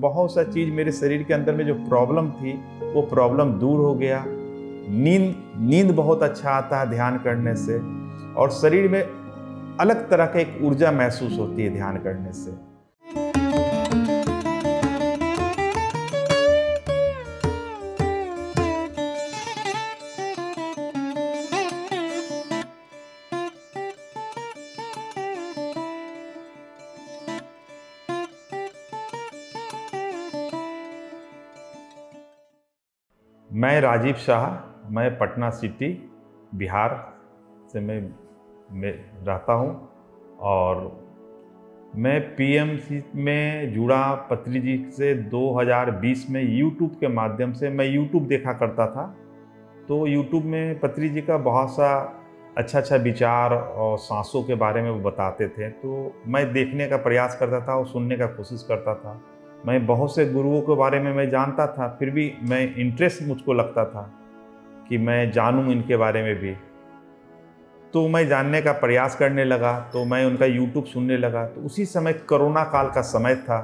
बहुत सा चीज़ मेरे शरीर के अंदर में जो प्रॉब्लम थी वो प्रॉब्लम दूर हो गया। नींद बहुत अच्छा आता है ध्यान करने से, और शरीर में अलग तरह का एक ऊर्जा महसूस होती है ध्यान करने से। मैं राजीव शाह, मैं पटना सिटी बिहार से मैं रहता हूँ, और मैं पीएमसी में जुड़ा पत्री जी से 2020 में यूट्यूब के माध्यम से। मैं यूट्यूब देखा करता था, तो यूट्यूब में पत्री जी का बहुत सा अच्छा विचार और सांसों के बारे में वो बताते थे, तो मैं देखने का प्रयास करता था और सुनने का कोशिश करता था। मैं बहुत से गुरुओं के बारे में मैं जानता था, फिर भी मैं इंटरेस्ट मुझको लगता था कि मैं जानूं इनके बारे में भी। तो मैं जानने का प्रयास करने लगा, तो मैं उनका यूट्यूब सुनने लगा। तो उसी समय कोरोना काल का समय था,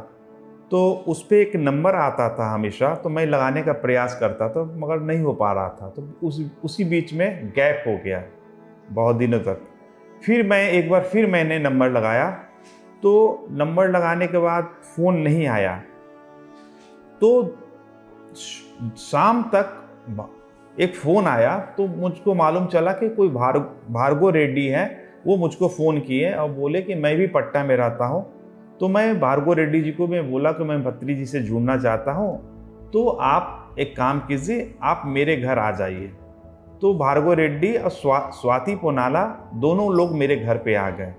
तो उस पर एक नंबर आता था हमेशा, तो मैं लगाने का प्रयास करता था, मगर नहीं हो पा रहा था। तो उसी बीच में गैप हो गया बहुत दिनों तक। फिर मैंने नंबर लगाया, तो नंबर लगाने के बाद फ़ोन नहीं आया। तो शाम तक एक फ़ोन आया, तो मुझको मालूम चला कि कोई भार्गव रेड्डी हैं, वो मुझको फ़ोन किए और बोले कि मैं भी पटना में रहता हूँ। तो मैं भार्गव रेड्डी जी को मैं बोला कि मैं पत्री जी से जुड़ना चाहता हूँ, तो आप एक काम कीजिए, आप मेरे घर आ जाइए। तो भार्गव रेड्डी और स्वाति पोनाला दोनों लोग मेरे घर पे आ गए,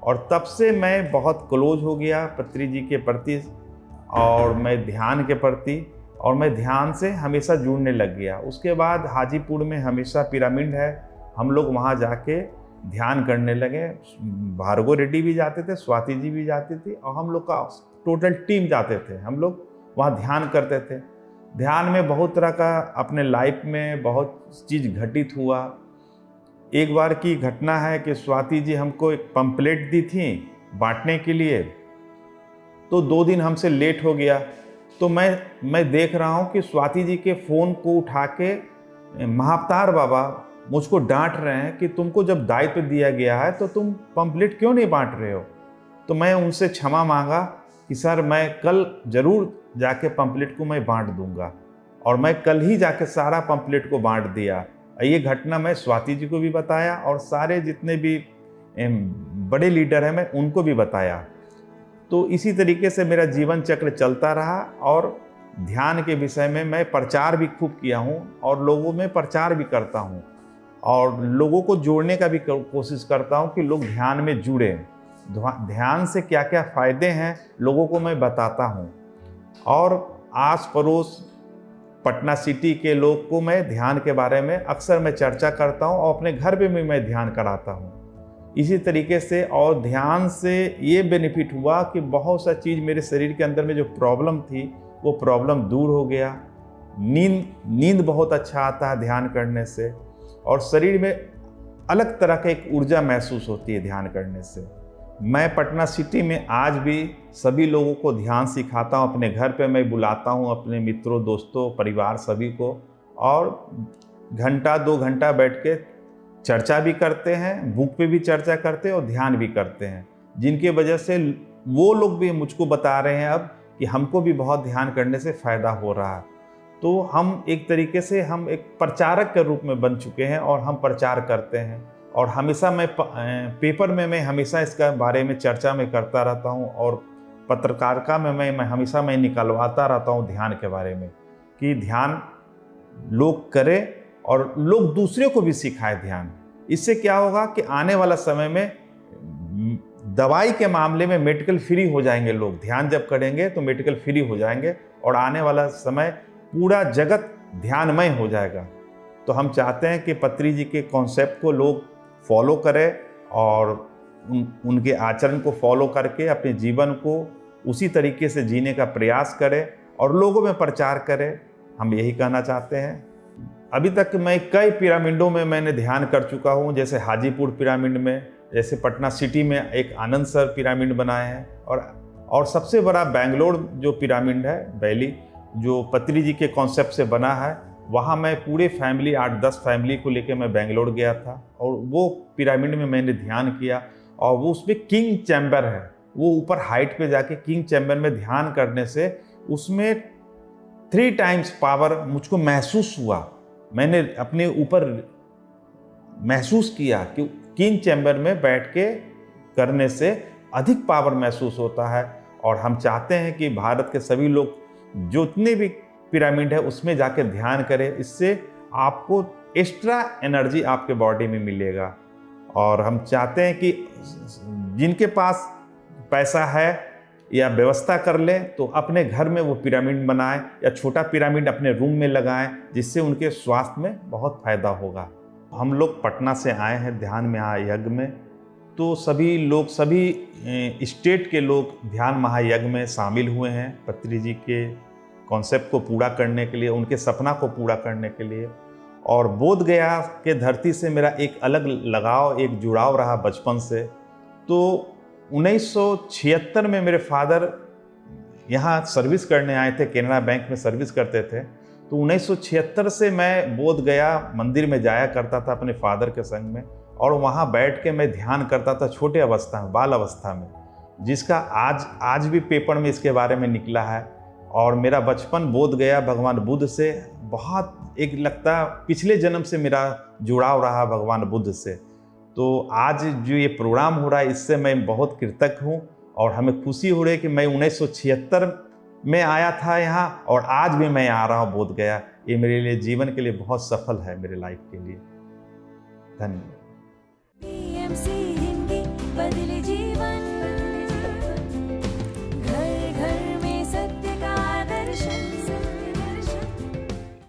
और तब से मैं बहुत क्लोज हो गया पत्री जी के प्रति, और मैं ध्यान के प्रति, और मैं ध्यान से हमेशा जुड़ने लग गया। उसके बाद हाजीपुर में हमेशा पिरामिड है, हम लोग वहाँ जाके ध्यान करने लगे। भार्गव रेड्डी भी जाते थे, स्वाति जी भी जाती थी, और हम लोग का टोटल टीम जाते थे। हम लोग वहाँ ध्यान करते थे। ध्यान में बहुत तरह का अपने लाइफ में बहुत चीज़ घटित हुआ। एक बार की घटना है कि स्वाति जी हमको एक पंपलेट दी थी बांटने के लिए, तो 2 दिन हमसे लेट हो गया। तो मैं देख रहा हूँ कि स्वाति जी के फ़ोन को उठा के महाअवतार बाबा मुझको डांट रहे हैं कि तुमको जब दायित्व दिया गया है तो तुम पंपलेट क्यों नहीं बांट रहे हो। तो मैं उनसे क्षमा मांगा कि सर, मैं कल ज़रूर जाके पंपलेट को मैं बांट दूंगा, और मैं कल ही जाके सारा पंपलेट को बांट दिया। ये घटना मैं स्वाति जी को भी बताया, और सारे जितने भी बड़े लीडर हैं मैं उनको भी बताया। तो इसी तरीके से मेरा जीवन चक्र चलता रहा, और ध्यान के विषय में मैं प्रचार भी खूब किया हूँ, और लोगों में प्रचार भी करता हूँ, और लोगों को जोड़ने का भी कोशिश करता हूँ कि लोग ध्यान में जुड़े। ध्यान से क्या क्या फ़ायदे हैं लोगों को मैं बताता हूँ, और आस पड़ोस पटना सिटी के लोग को मैं ध्यान के बारे में अक्सर मैं चर्चा करता हूँ, और अपने घर पे भी मैं ध्यान कराता हूँ। इसी तरीके से, और ध्यान से ये बेनिफिट हुआ कि बहुत सा चीज़ मेरे शरीर के अंदर में जो प्रॉब्लम थी वो प्रॉब्लम दूर हो गया। नींद बहुत अच्छा आता है ध्यान करने से, और शरीर में अलग तरह का एक ऊर्जा महसूस होती है ध्यान करने से। मैं पटना सिटी में आज भी सभी लोगों को ध्यान सिखाता हूँ। अपने घर पे मैं बुलाता हूँ अपने मित्रों, दोस्तों, परिवार सभी को, और घंटा 2 घंटा बैठ के चर्चा भी करते हैं, बुक पे भी चर्चा करते हैं और ध्यान भी करते हैं, जिनकी वजह से वो लोग भी मुझको बता रहे हैं अब कि हमको भी बहुत ध्यान करने से फ़ायदा हो रहा है। तो हम एक तरीके से हम एक प्रचारक के रूप में बन चुके हैं, और हम प्रचार करते हैं, और हमेशा मैं पेपर में मैं हमेशा इसका बारे में चर्चा में करता रहता हूँ, और पत्रकारिता में मैं हमेशा मैं निकलवाता रहता हूँ ध्यान के बारे में, कि ध्यान लोग करें और लोग दूसरे को भी सिखाए ध्यान। इससे क्या होगा कि आने वाला समय में दवाई के मामले में मेडिकल फ्री हो जाएंगे लोग। ध्यान जब करेंगे तो मेडिकल फ्री हो जाएंगे, और आने वाला समय पूरा जगत ध्यानमय हो जाएगा। तो हम चाहते हैं कि पत्री जी के कॉन्सेप्ट को लोग फॉलो करें, और उनके आचरण को फॉलो करके अपने जीवन को उसी तरीके से जीने का प्रयास करें, और लोगों में प्रचार करें। हम यही कहना चाहते हैं। अभी तक मैं कई पिरामिडों में मैंने ध्यान कर चुका हूँ, जैसे हाजीपुर पिरामिड में, जैसे पटना सिटी में एक आनंद सर पिरामिड बनाए हैं, और और सबसे बड़ा बेंगलोर जो पिरामिड है वैली, जो पत्री जी के कॉन्सेप्ट से बना है, वहाँ मैं पूरे फैमिली 8-10 फैमिली को लेकर मैं बेंगलोर गया था और वो पिरामिड में मैंने ध्यान किया। और वो उसमें किंग चैम्बर है, वो ऊपर हाइट पे जाके किंग चैम्बर में ध्यान करने से उसमें 3 टाइम्स पावर मुझको महसूस हुआ। मैंने अपने ऊपर महसूस किया कि किंग चैम्बर में बैठ के करने से अधिक पावर महसूस होता है। और हम चाहते हैं कि भारत के सभी लोग जितने भी पिरामिड है उसमें जाके ध्यान करें, इससे आपको एक्स्ट्रा एनर्जी आपके बॉडी में मिलेगा। और हम चाहते हैं कि जिनके पास पैसा है या व्यवस्था कर ले तो अपने घर में वो पिरामिड बनाएं या छोटा पिरामिड अपने रूम में लगाएं, जिससे उनके स्वास्थ्य में बहुत फायदा होगा। हम लोग पटना से आए हैं ध्यान महायज्ञ में, तो सभी लोग, सभी स्टेट के लोग ध्यान महायज्ञ में शामिल हुए हैं पत्री जी के कॉन्सेप्ट को पूरा करने के लिए, उनके सपना को पूरा करने के लिए। और बोध गया के धरती से मेरा एक अलग लगाव, एक जुड़ाव रहा बचपन से। तो 1976 में मेरे फादर यहाँ सर्विस करने आए थे, केनरा बैंक में सर्विस करते थे। तो 1976 से मैं बोध गया मंदिर में जाया करता था अपने फादर के संग में, और वहाँ बैठ के मैं ध्यान करता था छोटे अवस्था में, बाल अवस्था में, जिसका आज भी पेपर में इसके बारे में निकला है। और मेरा बचपन बोध गया भगवान बुद्ध से बहुत, एक लगता पिछले जन्म से मेरा जुड़ाव रहा भगवान बुद्ध से। तो आज जो ये प्रोग्राम हो रहा है इससे मैं बहुत कृतज्ञ हूँ, और हमें खुशी हो रही है कि मैं 1976 में आया था यहाँ और आज भी मैं आ रहा हूँ बोध गया। ये मेरे लिए जीवन के लिए बहुत सफल है, मेरे लाइफ के लिए। धन्यवाद।